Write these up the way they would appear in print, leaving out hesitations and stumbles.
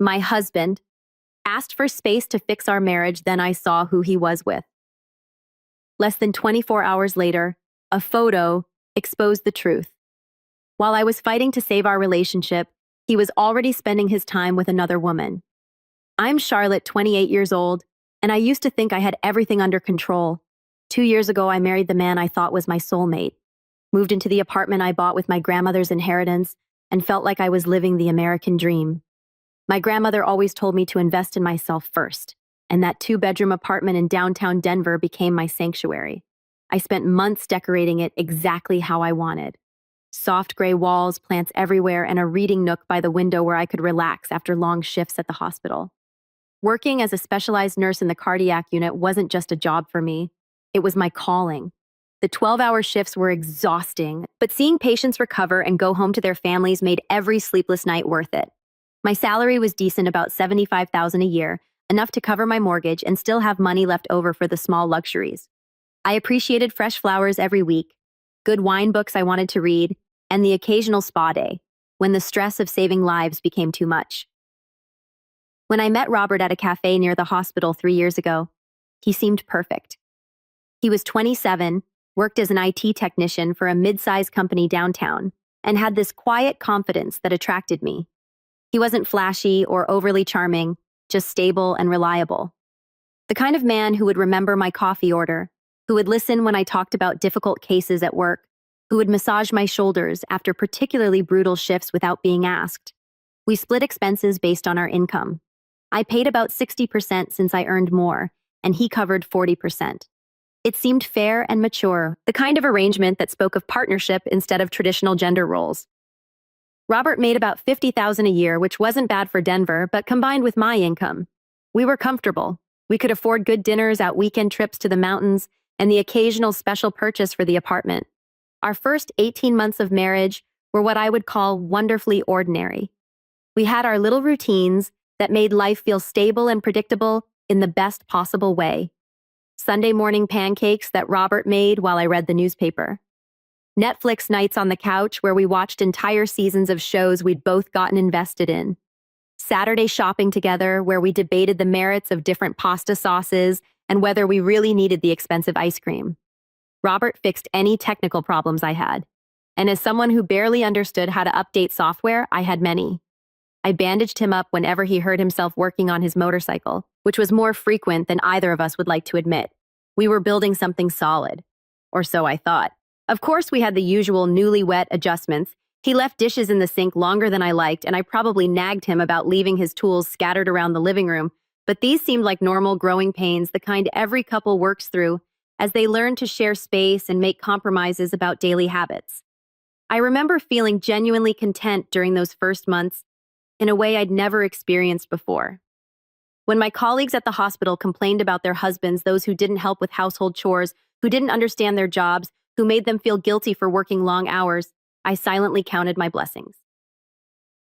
my husband, asked for space to fix our marriage, then I saw who he was with. Less than 24 hours later, a photo exposed the truth. While I was fighting to save our relationship, he was already spending his time with another woman. I'm Charlotte, 28 years old, and I used to think I had everything under control. 2 years ago, I married the man I thought was my soulmate, moved into the apartment I bought with my grandmother's inheritance, and felt like I was living the American dream. My grandmother always told me to invest in myself first, and that 2-bedroom apartment in downtown Denver became my sanctuary. I spent months decorating it exactly how I wanted. Soft gray walls, plants everywhere, and a reading nook by the window where I could relax after long shifts at the hospital. Working as a specialized nurse in the cardiac unit wasn't just a job for me. It was my calling. The 12-hour shifts were exhausting, but seeing patients recover and go home to their families made every sleepless night worth it. My salary was decent, about $75,000 a year, enough to cover my mortgage and still have money left over for the small luxuries. I appreciated fresh flowers every week, good wine books I wanted to read, and the occasional spa day, when the stress of saving lives became too much. When I met Robert at a cafe near the hospital 3 years ago, he seemed perfect. He was 27, worked as an IT technician for a mid-sized company downtown, and had this quiet confidence that attracted me. He wasn't flashy or overly charming, just stable and reliable. The kind of man who would remember my coffee order, who would listen when I talked about difficult cases at work, who would massage my shoulders after particularly brutal shifts without being asked. We split expenses based on our income. I paid about 60% since I earned more, and he covered 40%. It seemed fair and mature, the kind of arrangement that spoke of partnership instead of traditional gender roles. Robert made about $50,000 a year, which wasn't bad for Denver, but combined with my income, we were comfortable. We could afford good dinners, out weekend trips to the mountains, and the occasional special purchase for the apartment. Our first 18 months of marriage were what I would call wonderfully ordinary. We had our little routines that made life feel stable and predictable in the best possible way. Sunday morning pancakes that Robert made while I read the newspaper. Netflix nights on the couch where we watched entire seasons of shows we'd both gotten invested in. Saturday shopping together where we debated the merits of different pasta sauces and whether we really needed the expensive ice cream. Robert fixed any technical problems I had. And as someone who barely understood how to update software, I had many. I bandaged him up whenever he hurt himself working on his motorcycle, which was more frequent than either of us would like to admit. We were building something solid. Or so I thought. Of course, we had the usual newlywed adjustments. He left dishes in the sink longer than I liked, and I probably nagged him about leaving his tools scattered around the living room, but these seemed like normal growing pains, the kind every couple works through as they learn to share space and make compromises about daily habits. I remember feeling genuinely content during those first months in a way I'd never experienced before. When my colleagues at the hospital complained about their husbands, those who didn't help with household chores, who didn't understand their jobs, who made them feel guilty for working long hours, I silently counted my blessings.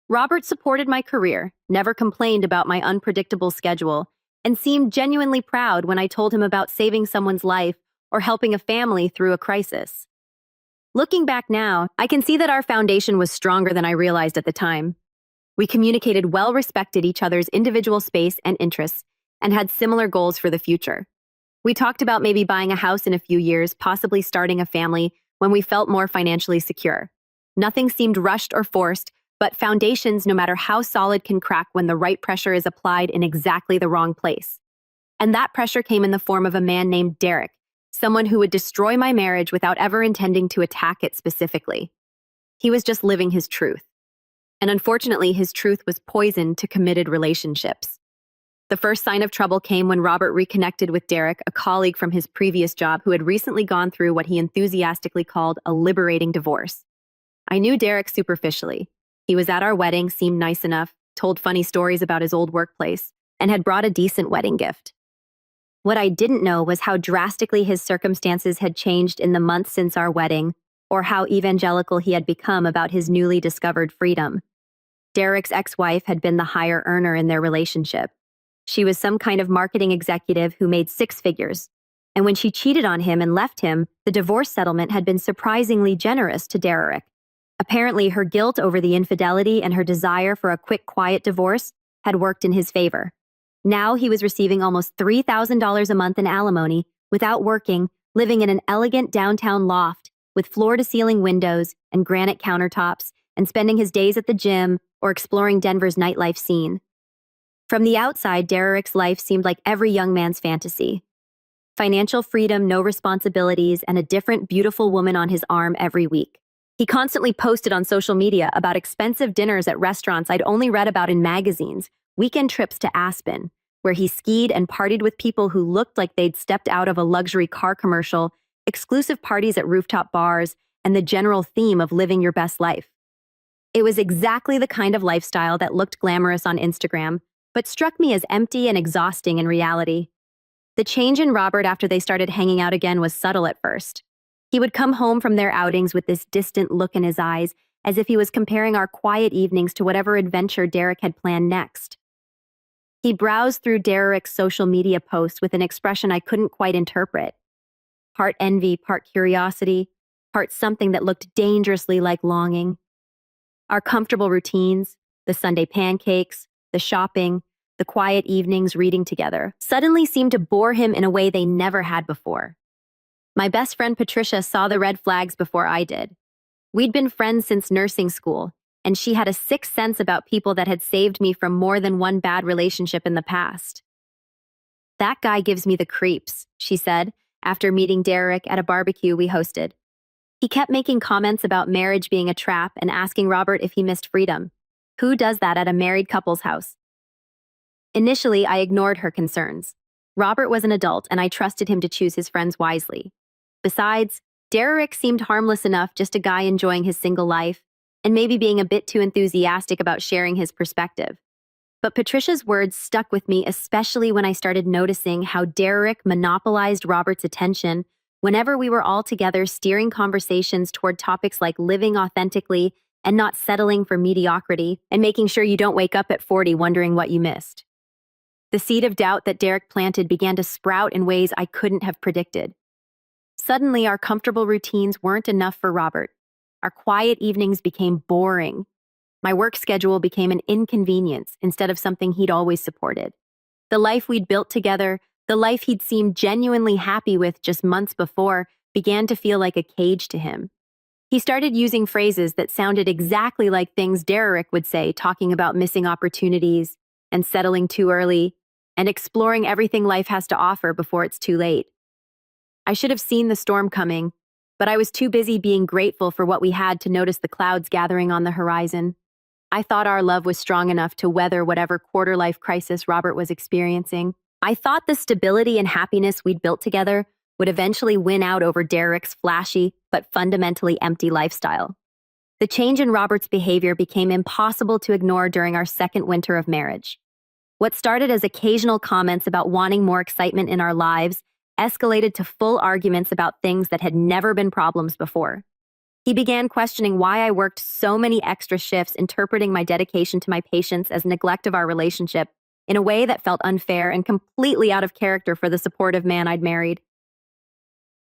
Robert supported my career, never complained about my unpredictable schedule, and seemed genuinely proud when I told him about saving someone's life or helping a family through a crisis. Looking back now, I can see that our foundation was stronger than I realized at the time. We communicated well, respected each other's individual space and interests, and had similar goals for the future. We talked about maybe buying a house in a few years, possibly starting a family when we felt more financially secure. Nothing seemed rushed or forced, but foundations, no matter how solid, can crack when the right pressure is applied in exactly the wrong place. And that pressure came in the form of a man named Derek, someone who would destroy my marriage without ever intending to attack it specifically. He was just living his truth. And unfortunately, his truth was poison to committed relationships. The first sign of trouble came when Robert reconnected with Derek, a colleague from his previous job who had recently gone through what he enthusiastically called a liberating divorce. I knew Derek superficially. He was at our wedding, seemed nice enough, told funny stories about his old workplace, and had brought a decent wedding gift. What I didn't know was how drastically his circumstances had changed in the months since our wedding, or how evangelical he had become about his newly discovered freedom. Derek's ex-wife had been the higher earner in their relationship. She was some kind of marketing executive who made 6 figures. And when she cheated on him and left him, the divorce settlement had been surprisingly generous to Derek. Apparently, her guilt over the infidelity and her desire for a quick, quiet divorce had worked in his favor. Now he was receiving almost $3,000 a month in alimony without working, living in an elegant downtown loft with floor-to-ceiling windows and granite countertops, and spending his days at the gym or exploring Denver's nightlife scene. From the outside, Derek's life seemed like every young man's fantasy. Financial freedom, no responsibilities, and a different, beautiful woman on his arm every week. He constantly posted on social media about expensive dinners at restaurants I'd only read about in magazines, weekend trips to Aspen, where he skied and partied with people who looked like they'd stepped out of a luxury car commercial, exclusive parties at rooftop bars, and the general theme of living your best life. It was exactly the kind of lifestyle that looked glamorous on Instagram, but struck me as empty and exhausting in reality. The change in Robert after they started hanging out again was subtle at first. He would come home from their outings with this distant look in his eyes, as if he was comparing our quiet evenings to whatever adventure Derek had planned next. He browsed through Derek's social media posts with an expression I couldn't quite interpret. Part envy, part curiosity, part something that looked dangerously like longing. Our comfortable routines, the Sunday pancakes, the shopping, the quiet evenings reading together, suddenly seemed to bore him in a way they never had before. My best friend Patricia saw the red flags before I did. We'd been friends since nursing school, and she had a sixth sense about people that had saved me from more than one bad relationship in the past. "That guy gives me the creeps," she said, after meeting Derek at a barbecue we hosted. He kept making comments about marriage being a trap and asking Robert if he missed freedom. Who does that at a married couple's house? Initially, I ignored her concerns. Robert was an adult, and I trusted him to choose his friends wisely. Besides, Derek seemed harmless enough, just a guy enjoying his single life, and maybe being a bit too enthusiastic about sharing his perspective. But Patricia's words stuck with me, especially when I started noticing how Derek monopolized Robert's attention whenever we were all together, steering conversations toward topics like living authentically and not settling for mediocrity, and making sure you don't wake up at 40 wondering what you missed. The seed of doubt that Derek planted began to sprout in ways I couldn't have predicted. Suddenly, our comfortable routines weren't enough for Robert. Our quiet evenings became boring. My work schedule became an inconvenience instead of something he'd always supported. The life we'd built together, the life he'd seemed genuinely happy with just months before, began to feel like a cage to him. He started using phrases that sounded exactly like things Derek would say, talking about missing opportunities and settling too early and exploring everything life has to offer before it's too late. I should have seen the storm coming, but I was too busy being grateful for what we had to notice the clouds gathering on the horizon. I thought our love was strong enough to weather whatever quarter-life crisis Robert was experiencing. I thought the stability and happiness we'd built together would eventually win out over Derek's flashy but fundamentally empty lifestyle. The change in Robert's behavior became impossible to ignore during our second winter of marriage. What started as occasional comments about wanting more excitement in our lives escalated to full arguments about things that had never been problems before. He began questioning why I worked so many extra shifts, interpreting my dedication to my patients as neglect of our relationship in a way that felt unfair and completely out of character for the supportive man I'd married.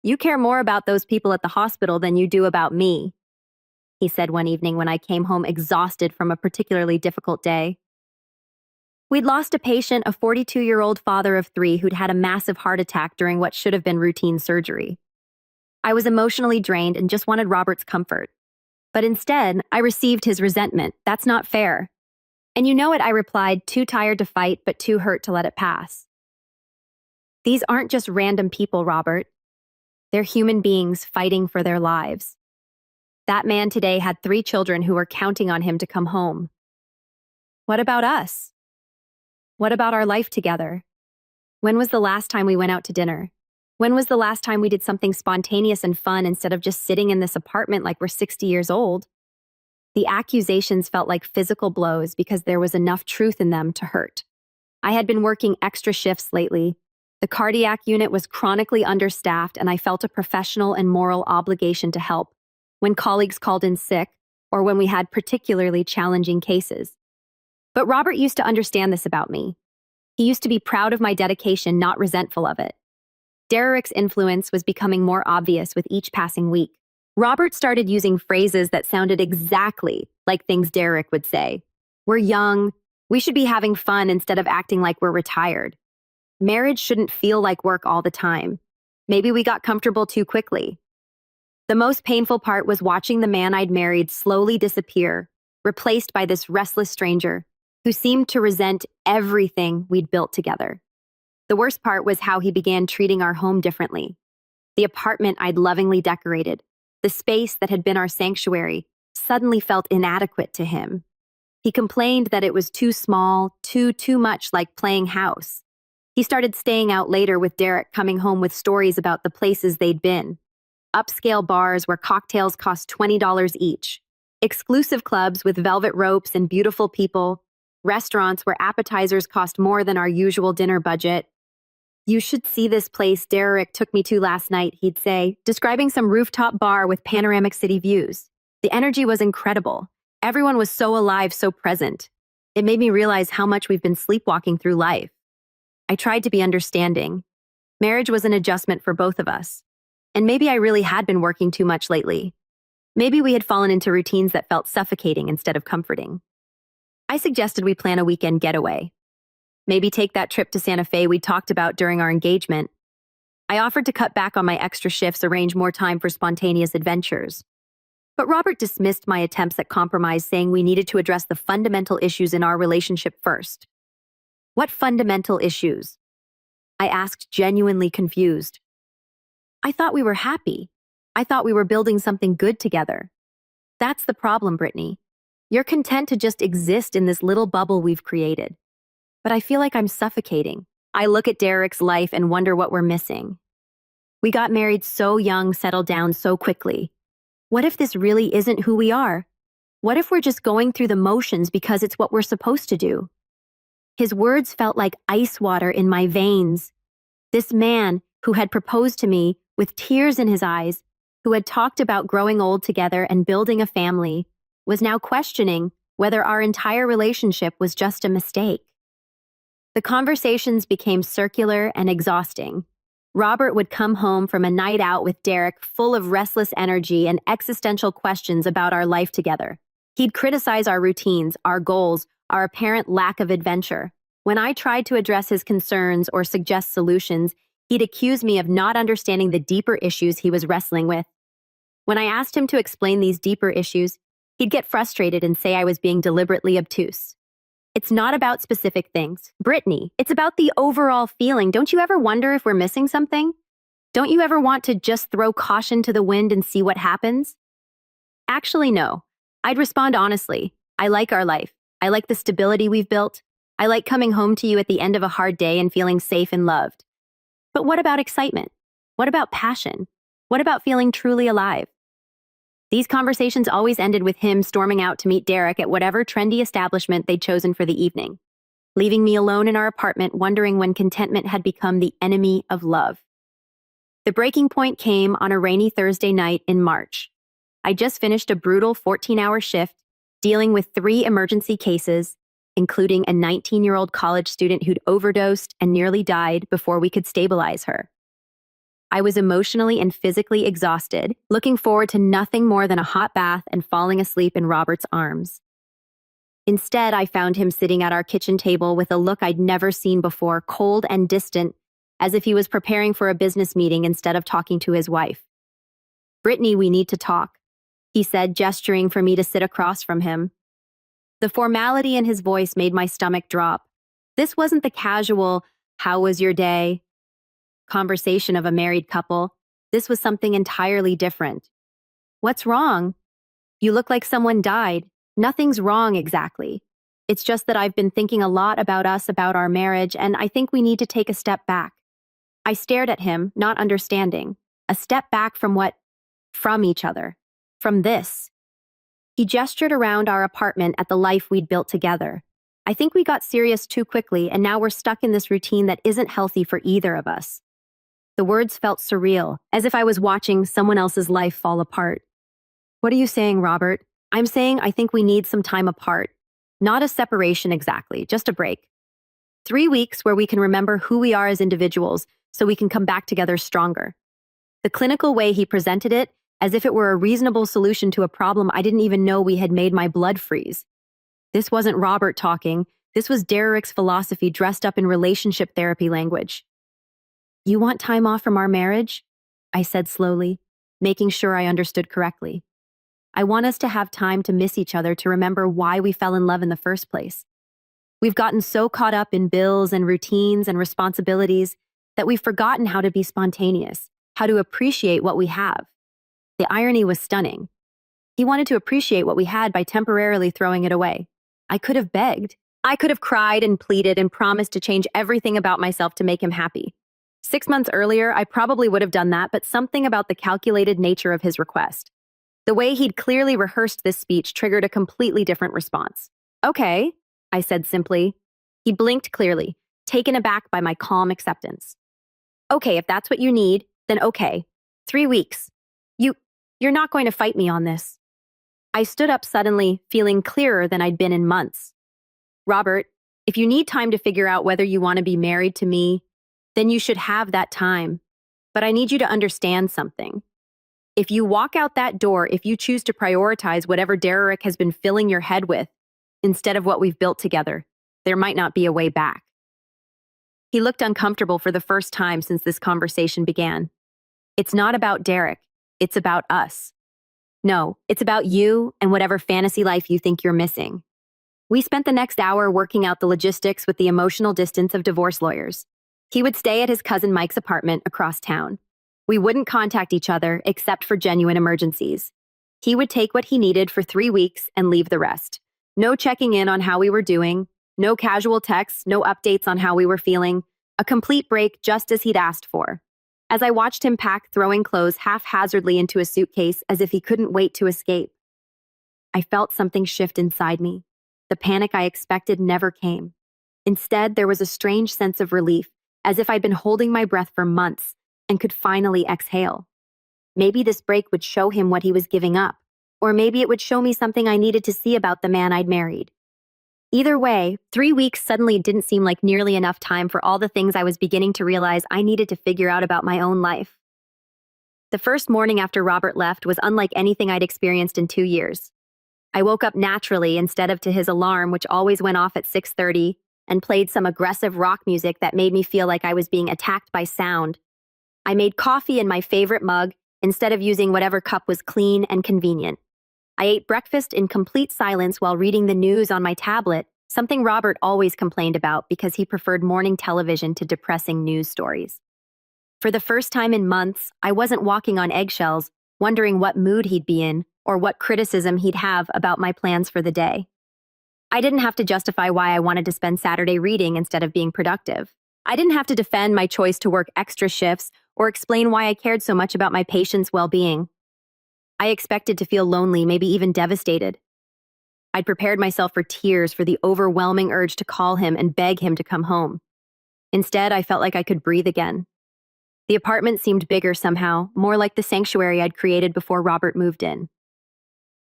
"You care more about those people at the hospital than you do about me," he said one evening when I came home exhausted from a particularly difficult day. We'd lost a patient, a 42-year-old father of 3 who'd had a massive heart attack during what should have been routine surgery. I was emotionally drained and just wanted Robert's comfort. But instead, I received his resentment. "That's not fair." "And you know it," I replied, too tired to fight but too hurt to let it pass. "These aren't just random people, Robert. They're human beings fighting for their lives. That man today had 3 children who were counting on him to come home. What about us? What about our life together? When was the last time we went out to dinner? When was the last time we did something spontaneous and fun instead of just sitting in this apartment like we're 60 years old?" The accusations felt like physical blows because there was enough truth in them to hurt. I had been working extra shifts lately. The cardiac unit was chronically understaffed, and I felt a professional and moral obligation to help when colleagues called in sick or when we had particularly challenging cases. But Robert used to understand this about me. He used to be proud of my dedication, not resentful of it. Derek's influence was becoming more obvious with each passing week. Robert started using phrases that sounded exactly like things Derek would say. "We're young, We should be having fun instead of acting like we're retired. Marriage shouldn't feel like work all the time. Maybe we got comfortable too quickly. The most painful part was watching the man I'd married slowly disappear, replaced by this restless stranger who seemed to resent everything we'd built together. The worst part was how he began treating our home differently. The apartment I'd lovingly decorated, the space that had been our sanctuary, suddenly felt inadequate to him. He complained that it was too small, too much like playing house. He started staying out later with Derek, coming home with stories about the places they'd been. Upscale bars where cocktails cost $20 each. Exclusive clubs with velvet ropes and beautiful people. Restaurants where appetizers cost more than our usual dinner budget. "You should see this place Derek took me to last night," he'd say, describing some rooftop bar with panoramic city views. The energy was incredible. Everyone was so alive, so present. It made me realize how much we've been sleepwalking through life. I tried to be understanding. Marriage was an adjustment for both of us. And maybe I really had been working too much lately. Maybe we had fallen into routines that felt suffocating instead of comforting. I suggested we plan a weekend getaway. Maybe take that trip to Santa Fe we talked about during our engagement. I offered to cut back on my extra shifts, arrange more time for spontaneous adventures. But Robert dismissed my attempts at compromise, saying we needed to address the fundamental issues in our relationship first. "What fundamental issues?" I asked, genuinely confused. "I thought we were happy. I thought we were building something good together." "That's the problem, Brittany. You're content to just exist in this little bubble we've created. But I feel like I'm suffocating. I look at Derek's life and wonder what we're missing. We got married so young, settled down so quickly. What if this really isn't who we are? What if we're just going through the motions because it's what we're supposed to do?" His words felt like ice water in my veins. This man who had proposed to me with tears in his eyes, who had talked about growing old together and building a family, was now questioning whether our entire relationship was just a mistake. The conversations became circular and exhausting. Robert would come home from a night out with Derek full of restless energy and existential questions about our life together. He'd criticize our routines, our goals, our apparent lack of adventure. When I tried to address his concerns or suggest solutions, he'd accuse me of not understanding the deeper issues he was wrestling with. When I asked him to explain these deeper issues, he'd get frustrated and say I was being deliberately obtuse. "It's not about specific things, Brittany. It's about the overall feeling. Don't you ever wonder if we're missing something? Don't you ever want to just throw caution to the wind and see what happens?" Actually, no. I'd respond honestly. I like our life. I like the stability we've built. I like coming home to you at the end of a hard day and feeling safe and loved. But what about excitement? What about passion? What about feeling truly alive? These conversations always ended with him storming out to meet Derek at whatever trendy establishment they'd chosen for the evening, leaving me alone in our apartment wondering when contentment had become the enemy of love. The breaking point came on a rainy Thursday night in March. I just finished a brutal 14-hour shift dealing with 3 emergency cases, including a 19-year-old college student who'd overdosed and nearly died before we could stabilize her. I was emotionally and physically exhausted, looking forward to nothing more than a hot bath and falling asleep in Robert's arms. Instead, I found him sitting at our kitchen table with a look I'd never seen before, cold and distant, as if he was preparing for a business meeting instead of talking to his wife. "Brittany, we need to talk," he said, gesturing for me to sit across from him. The formality in his voice made my stomach drop. This wasn't the casual, "How was your day?" conversation of a married couple. This was something entirely different. "What's wrong? You look like someone died." "Nothing's wrong exactly. It's just that I've been thinking a lot about us, about our marriage, and I think we need to take a step back." I stared at him, not understanding. A step back from what? From each other. From this. He gestured around our apartment at the life we'd built together. "I think we got serious too quickly, and now we're stuck in this routine that isn't healthy for either of us." The words felt surreal, as if I was watching someone else's life fall apart. "What are you saying, Robert?" "I'm saying I think we need some time apart. Not a separation exactly, just a break. 3 weeks where we can remember who we are as individuals so we can come back together stronger." The clinical way he presented it, as if it were a reasonable solution to a problem I didn't even know we had, made my blood freeze. This wasn't Robert talking. This was Derek's philosophy dressed up in relationship therapy language. You want time off from our marriage? I said slowly, making sure I understood correctly. I want us to have time to miss each other, to remember why we fell in love in the first place. We've gotten so caught up in bills and routines and responsibilities that we've forgotten how to be spontaneous, how to appreciate what we have. The irony was stunning. He wanted to appreciate what we had by temporarily throwing it away. I could have begged. I could have cried and pleaded and promised to change everything about myself to make him happy. 6 months earlier, I probably would have done that, but something about the calculated nature of his request, the way he'd clearly rehearsed this speech, triggered a completely different response. Okay, I said simply. He blinked clearly, taken aback by my calm acceptance. Okay, if that's what you need, then okay. 3 weeks. You're not going to fight me on this. I stood up suddenly, feeling clearer than I'd been in months. Robert, if you need time to figure out whether you want to be married to me, then you should have that time. But I need you to understand something. If you walk out that door, if you choose to prioritize whatever Derek has been filling your head with, instead of what we've built together, there might not be a way back. He looked uncomfortable for the first time since this conversation began. It's not about Derek. It's about us. No, it's about you and whatever fantasy life you think you're missing. We spent the next hour working out the logistics with the emotional distance of divorce lawyers. He would stay at his cousin Mike's apartment across town. We wouldn't contact each other except for genuine emergencies. He would take what he needed for 3 weeks and leave the rest. No checking in on how we were doing, no casual texts, no updates on how we were feeling. A complete break, just as he'd asked for. As I watched him pack, throwing clothes haphazardly into a suitcase as if he couldn't wait to escape, I felt something shift inside me. The panic I expected never came. Instead, there was a strange sense of relief, as if I'd been holding my breath for months and could finally exhale. Maybe this break would show him what he was giving up, or maybe it would show me something I needed to see about the man I'd married. Either way, 3 weeks suddenly didn't seem like nearly enough time for all the things I was beginning to realize I needed to figure out about my own life. The first morning after Robert left was unlike anything I'd experienced in 2 years. I woke up naturally instead of to his alarm, which always went off at 6:30, and played some aggressive rock music that made me feel like I was being attacked by sound. I made coffee in my favorite mug instead of using whatever cup was clean and convenient. I ate breakfast in complete silence while reading the news on my tablet, something Robert always complained about because he preferred morning television to depressing news stories. For the first time in months, I wasn't walking on eggshells, wondering what mood he'd be in or what criticism he'd have about my plans for the day. I didn't have to justify why I wanted to spend Saturday reading instead of being productive. I didn't have to defend my choice to work extra shifts or explain why I cared so much about my patients' well-being. I expected to feel lonely, maybe even devastated. I'd prepared myself for tears, for the overwhelming urge to call him and beg him to come home. Instead, I felt like I could breathe again. The apartment seemed bigger somehow, more like the sanctuary I'd created before Robert moved in.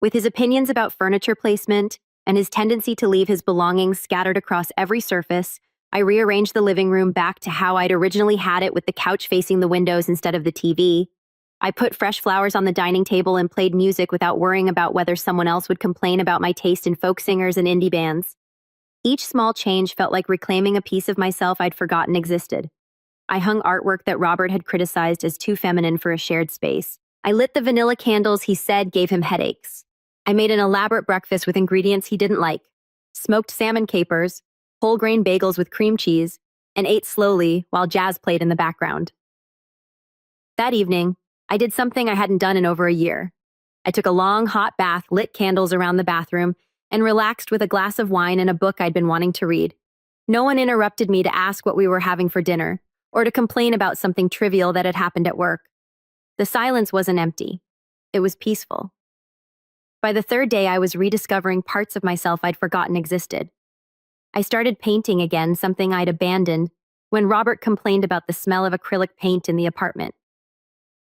With his opinions about furniture placement and his tendency to leave his belongings scattered across every surface, I rearranged the living room back to how I'd originally had it, with the couch facing the windows instead of the TV. I put fresh flowers on the dining table and played music without worrying about whether someone else would complain about my taste in folk singers and indie bands. Each small change felt like reclaiming a piece of myself I'd forgotten existed. I hung artwork that Robert had criticized as too feminine for a shared space. I lit the vanilla candles he said gave him headaches. I made an elaborate breakfast with ingredients he didn't like, smoked salmon capers, whole grain bagels with cream cheese, and ate slowly while jazz played in the background. That evening, I did something I hadn't done in over a year. I took a long, hot bath, lit candles around the bathroom, and relaxed with a glass of wine and a book I'd been wanting to read. No one interrupted me to ask what we were having for dinner, or to complain about something trivial that had happened at work. The silence wasn't empty. It was peaceful. By the third day, I was rediscovering parts of myself I'd forgotten existed. I started painting again, something I'd abandoned, when Robert complained about the smell of acrylic paint in the apartment.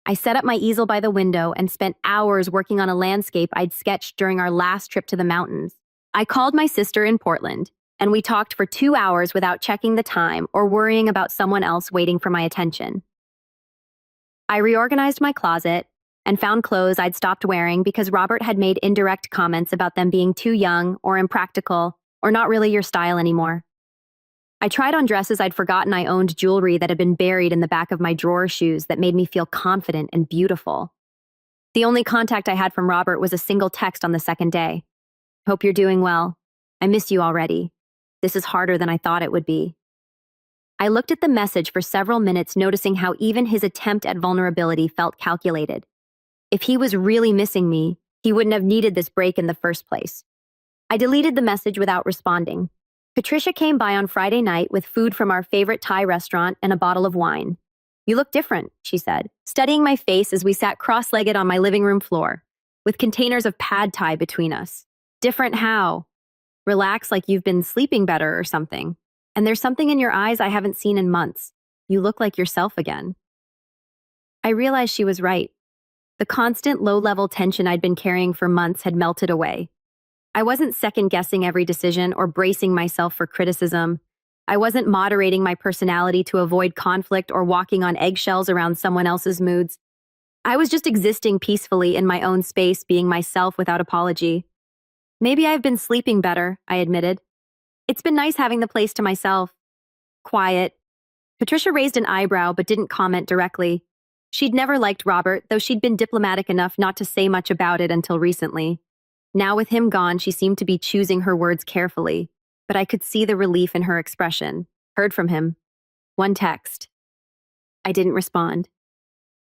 I set up my easel by the window and spent hours working on a landscape I'd sketched during our last trip to the mountains. I called my sister in Portland, and we talked for 2 hours without checking the time or worrying about someone else waiting for my attention. I reorganized my closet and found clothes I'd stopped wearing because Robert had made indirect comments about them being too young or impractical or not really your style anymore. I tried on dresses I'd forgotten I owned, jewelry that had been buried in the back of my drawer, shoes that made me feel confident and beautiful. The only contact I had from Robert was a single text on the second day. Hope you're doing well. I miss you already. This is harder than I thought it would be. I looked at the message for several minutes, noticing how even his attempt at vulnerability felt calculated. If he was really missing me, he wouldn't have needed this break in the first place. I deleted the message without responding. Patricia came by on Friday night with food from our favorite Thai restaurant and a bottle of wine. You look different, she said, studying my face as we sat cross-legged on my living room floor, with containers of pad Thai between us. Different how? Relax, like you've been sleeping better or something. And there's something in your eyes I haven't seen in months. You look like yourself again. I realized she was right. The constant low-level tension I'd been carrying for months had melted away. I wasn't second-guessing every decision or bracing myself for criticism. I wasn't moderating my personality to avoid conflict or walking on eggshells around someone else's moods. I was just existing peacefully in my own space, being myself without apology. Maybe I've been sleeping better, I admitted. It's been nice having the place to myself. Quiet. Patricia raised an eyebrow but didn't comment directly. She'd never liked Robert, though she'd been diplomatic enough not to say much about it until recently. Now with him gone, she seemed to be choosing her words carefully, but I could see the relief in her expression. Heard from him. One text. I didn't respond.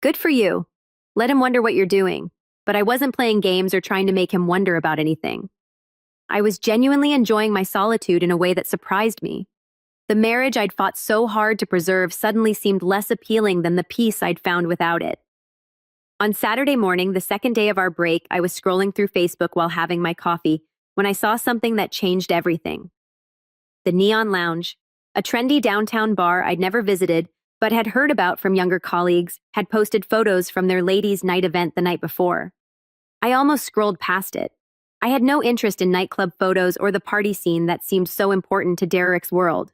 Good for you. Let him wonder what you're doing, but I wasn't playing games or trying to make him wonder about anything. I was genuinely enjoying my solitude in a way that surprised me. The marriage I'd fought so hard to preserve suddenly seemed less appealing than the peace I'd found without it. On Saturday morning, the second day of our break, I was scrolling through Facebook while having my coffee when I saw something that changed everything. The Neon Lounge, a trendy downtown bar I'd never visited but had heard about from younger colleagues, had posted photos from their ladies' night event the night before. I almost scrolled past it. I had no interest in nightclub photos or the party scene that seemed so important to Derek's world.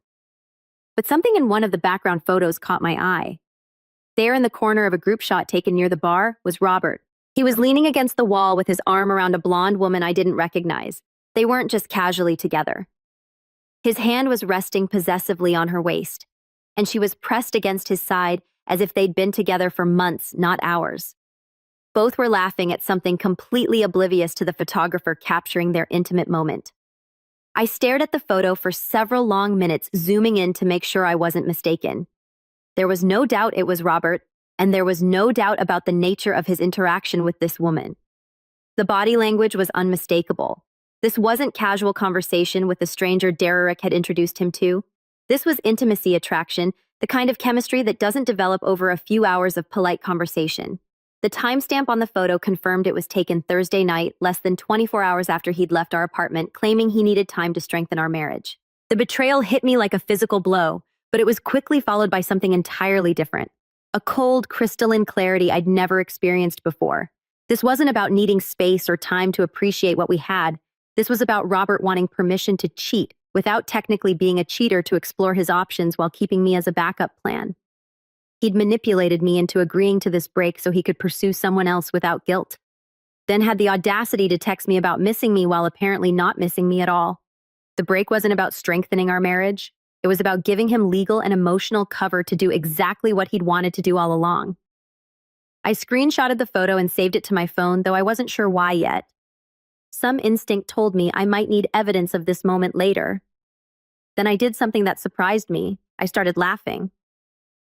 But something in one of the background photos caught my eye. There in the corner of a group shot taken near the bar was Robert. He was leaning against the wall with his arm around a blonde woman I didn't recognize. They weren't just casually together. His hand was resting possessively on her waist, and she was pressed against his side as if they'd been together for months, not hours. Both were laughing at something completely oblivious to the photographer capturing their intimate moment. I stared at the photo for several long minutes, zooming in to make sure I wasn't mistaken. There was no doubt it was Robert, and there was no doubt about the nature of his interaction with this woman. The body language was unmistakable. This wasn't casual conversation with the stranger Derek had introduced him to. This was intimacy attraction, the kind of chemistry that doesn't develop over a few hours of polite conversation. The timestamp on the photo confirmed it was taken Thursday night, less than 24 hours after he'd left our apartment, claiming he needed time to strengthen our marriage. The betrayal hit me like a physical blow, but it was quickly followed by something entirely different. A cold, crystalline clarity I'd never experienced before. This wasn't about needing space or time to appreciate what we had. This was about Robert wanting permission to cheat, without technically being a cheater, to explore his options while keeping me as a backup plan. He'd manipulated me into agreeing to this break so he could pursue someone else without guilt. Then had the audacity to text me about missing me while apparently not missing me at all. The break wasn't about strengthening our marriage. It was about giving him legal and emotional cover to do exactly what he'd wanted to do all along. I screenshotted the photo and saved it to my phone, though I wasn't sure why yet. Some instinct told me I might need evidence of this moment later. Then I did something that surprised me. I started laughing.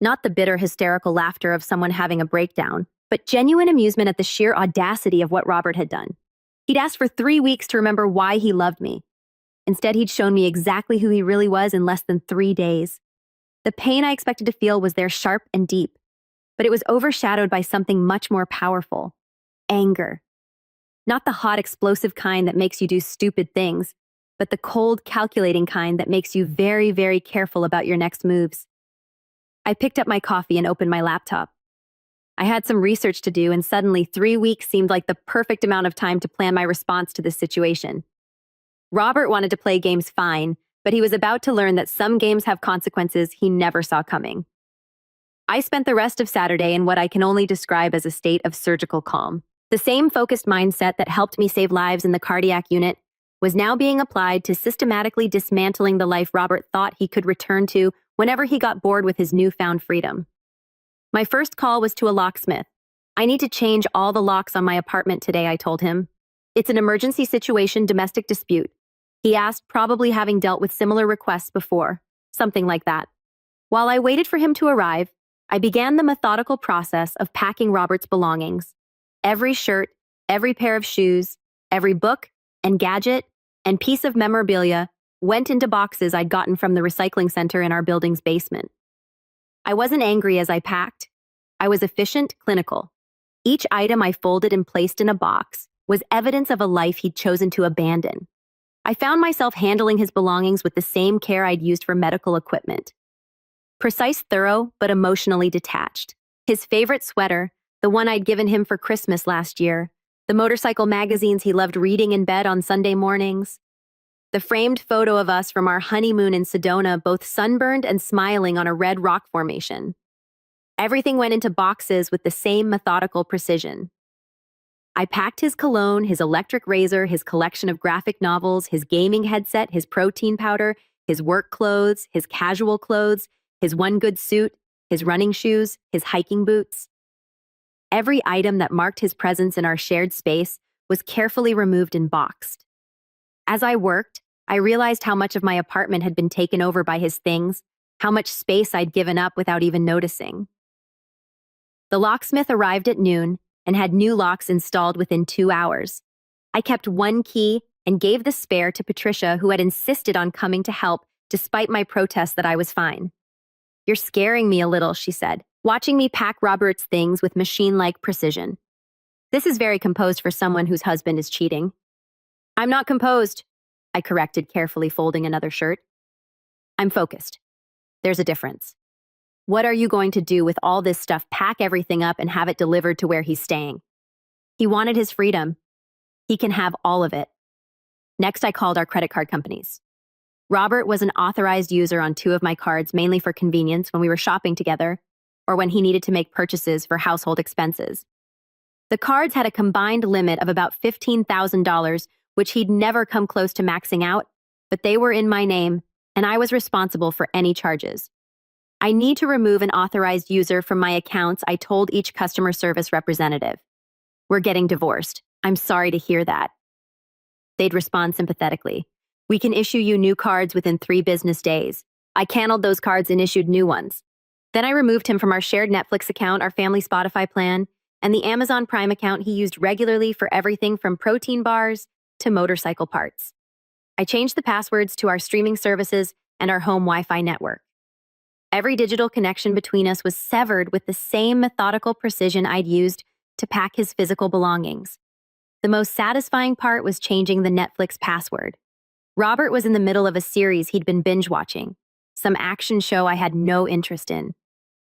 Not the bitter, hysterical laughter of someone having a breakdown, but genuine amusement at the sheer audacity of what Robert had done. He'd asked for 3 weeks to remember why he loved me. Instead, he'd shown me exactly who he really was in less than 3 days. The pain I expected to feel was there, sharp and deep, but it was overshadowed by something much more powerful. Anger. Not the hot, explosive kind that makes you do stupid things, but the cold, calculating kind that makes you very, very careful about your next moves. I picked up my coffee and opened my laptop. I had some research to do, and suddenly 3 weeks seemed like the perfect amount of time to plan my response to this situation. Robert wanted to play games fine, but he was about to learn that some games have consequences he never saw coming. I spent the rest of Saturday in what I can only describe as a state of surgical calm. The same focused mindset that helped me save lives in the cardiac unit was now being applied to systematically dismantling the life Robert thought he could return to whenever he got bored with his newfound freedom. My first call was to a locksmith. "I need to change all the locks on my apartment today," I told him. "It's an emergency situation, domestic dispute." He asked, probably having dealt with similar requests before, something like that. While I waited for him to arrive, I began the methodical process of packing Robert's belongings. Every shirt, every pair of shoes, every book and gadget and piece of memorabilia went into boxes I'd gotten from the recycling center in our building's basement. I wasn't angry as I packed. I was efficient, clinical. Each item I folded and placed in a box was evidence of a life he'd chosen to abandon. I found myself handling his belongings with the same care I'd used for medical equipment. Precise, thorough, but emotionally detached. His favorite sweater, the one I'd given him for Christmas last year, the motorcycle magazines he loved reading in bed on Sunday mornings, the framed photo of us from our honeymoon in Sedona, both sunburned and smiling on a red rock formation. Everything went into boxes with the same methodical precision. I packed his cologne, his electric razor, his collection of graphic novels, his gaming headset, his protein powder, his work clothes, his casual clothes, his one good suit, his running shoes, his hiking boots. Every item that marked his presence in our shared space was carefully removed and boxed. As I worked, I realized how much of my apartment had been taken over by his things, how much space I'd given up without even noticing. The locksmith arrived at noon and had new locks installed within 2 hours. I kept one key and gave the spare to Patricia, who had insisted on coming to help despite my protests that I was fine. "You're scaring me a little," she said, watching me pack Robert's things with machine-like precision. "This is very composed for someone whose husband is cheating." "I'm not composed," I corrected, carefully folding another shirt. "I'm focused. There's a difference. What are you going to do with all this stuff? Pack everything up and have it delivered to where he's staying." He wanted his freedom. He can have all of it. Next, I called our credit card companies. Robert was an authorized user on 2 of my cards, mainly for convenience when we were shopping together or when he needed to make purchases for household expenses. The cards had a combined limit of about $15,000, which he'd never come close to maxing out, but they were in my name, and I was responsible for any charges. "I need to remove an authorized user from my accounts," I told each customer service representative. "We're getting divorced. I'm sorry to hear that." They'd respond sympathetically. "We can issue you new cards within 3 business days." I canceled those cards and issued new ones. Then I removed him from our shared Netflix account, our family Spotify plan, and the Amazon Prime account he used regularly for everything from protein bars to motorcycle parts. I changed the passwords to our streaming services and our home Wi-Fi network. Every digital connection between us was severed with the same methodical precision I'd used to pack his physical belongings. The most satisfying part was changing the Netflix password. Robert was in the middle of a series he'd been binge-watching, some action show I had no interest in.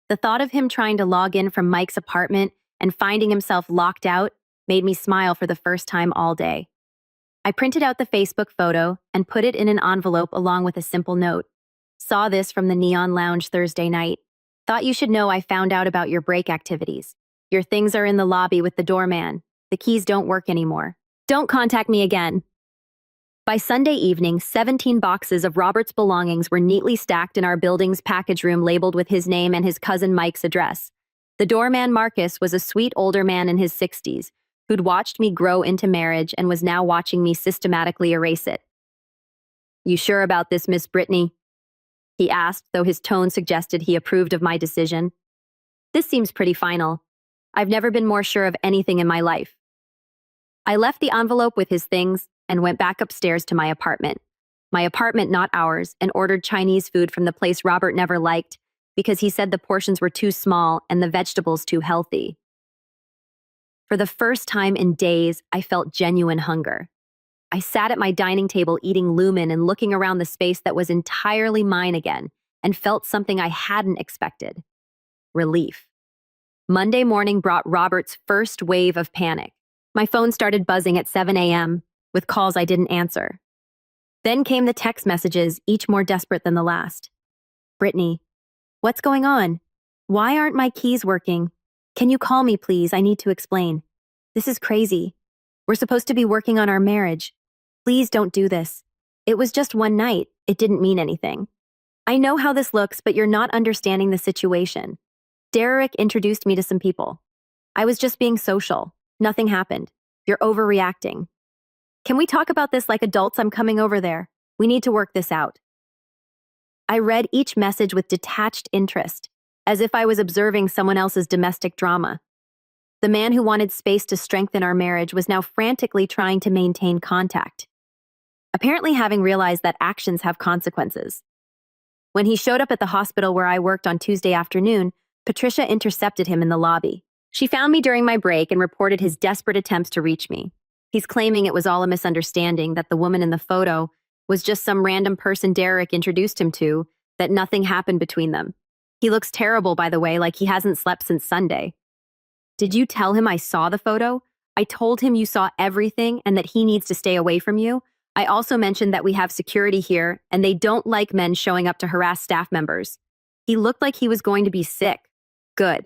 The thought of him trying to log in from Mike's apartment and finding himself locked out made me smile for the first time all day. I printed out the Facebook photo and put it in an envelope along with a simple note. "Saw this from the Neon Lounge Thursday night. Thought you should know I found out about your break activities. Your things are in the lobby with the doorman. The keys don't work anymore. Don't contact me again." By Sunday evening, 17 boxes of Robert's belongings were neatly stacked in our building's package room, labeled with his name and his cousin Mike's address. The doorman, Marcus, was a sweet older man in his 60s, who'd watched me grow into marriage and was now watching me systematically erase it. "You sure about this, Miss Brittany?" he asked, though his tone suggested he approved of my decision. "This seems pretty final. I've never been more sure of anything in my life." I left the envelope with his things and went back upstairs to my apartment. My apartment, not ours, and ordered Chinese food from the place Robert never liked because he said the portions were too small and the vegetables too healthy. For the first time in days, I felt genuine hunger. I sat at my dining table eating lumen and looking around the space that was entirely mine again, and felt something I hadn't expected: relief. Monday morning brought Robert's first wave of panic. My phone started buzzing at 7 a.m. with calls I didn't answer. Then came the text messages, each more desperate than the last. "Brittany, what's going on? Why aren't my keys working? Can you call me, please? I need to explain. This is crazy. We're supposed to be working on our marriage. Please don't do this. It was just one night. It didn't mean anything. I know how this looks, but you're not understanding the situation. Derek introduced me to some people. I was just being social. Nothing happened. You're overreacting. Can we talk about this like adults? I'm coming over there. We need to work this out. I read each message with detached interest, as if I was observing someone else's domestic drama. The man who wanted space to strengthen our marriage was now frantically trying to maintain contact, apparently having realized that actions have consequences. When he showed up at the hospital where I worked on Tuesday afternoon, Patricia intercepted him in the lobby. She found me during my break and reported his desperate attempts to reach me. He's claiming it was all a misunderstanding, that the woman in the photo was just some random person Derek introduced him to, that nothing happened between them. He looks terrible, by the way, like he hasn't slept since Sunday. Did you tell him I saw the photo? I told him you saw everything and that he needs to stay away from you. I also mentioned that we have security here and they don't like men showing up to harass staff members. He looked like he was going to be sick. Good.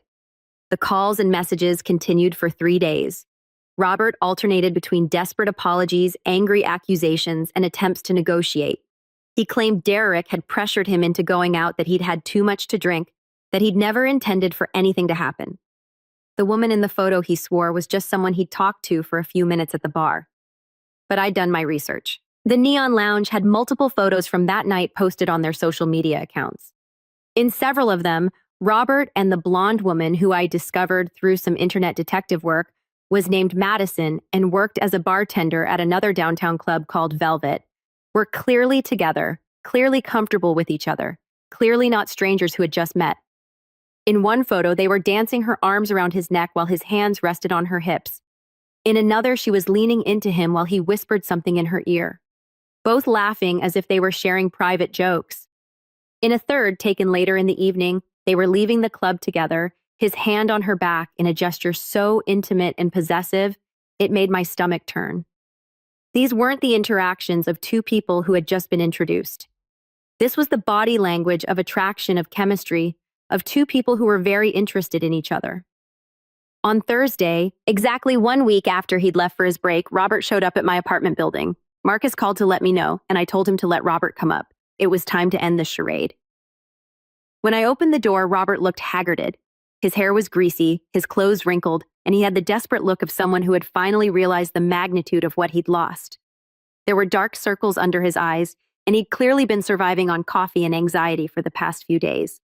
The calls and messages continued for 3 days. Robert alternated between desperate apologies, angry accusations, and attempts to negotiate. He claimed Derek had pressured him into going out, that he'd had too much to drink, that he'd never intended for anything to happen. The woman in the photo, he swore, was just someone he'd talked to for a few minutes at the bar. But I'd done my research. The Neon Lounge had multiple photos from that night posted on their social media accounts. In several of them, Robert and the blonde woman, who I discovered through some internet detective work, was named Madison and worked as a bartender at another downtown club called Velvet, were clearly together, clearly comfortable with each other, clearly not strangers who had just met. In one photo, they were dancing her arms around his neck while his hands rested on her hips. In another, she was leaning into him while he whispered something in her ear, both laughing as if they were sharing private jokes. In a third, taken later in the evening, they were leaving the club together, his hand on her back in a gesture so intimate and possessive, it made my stomach turn. These weren't the interactions of two people who had just been introduced. This was the body language of attraction, of chemistry, of two people who were very interested in each other. On Thursday, exactly 1 week after he'd left for his break, Robert showed up at my apartment building. Marcus called to let me know, and I told him to let Robert come up. It was time to end the charade. When I opened the door, Robert looked haggarded. His hair was greasy, his clothes wrinkled, and he had the desperate look of someone who had finally realized the magnitude of what he'd lost. There were dark circles under his eyes, and he'd clearly been surviving on coffee and anxiety for the past few days.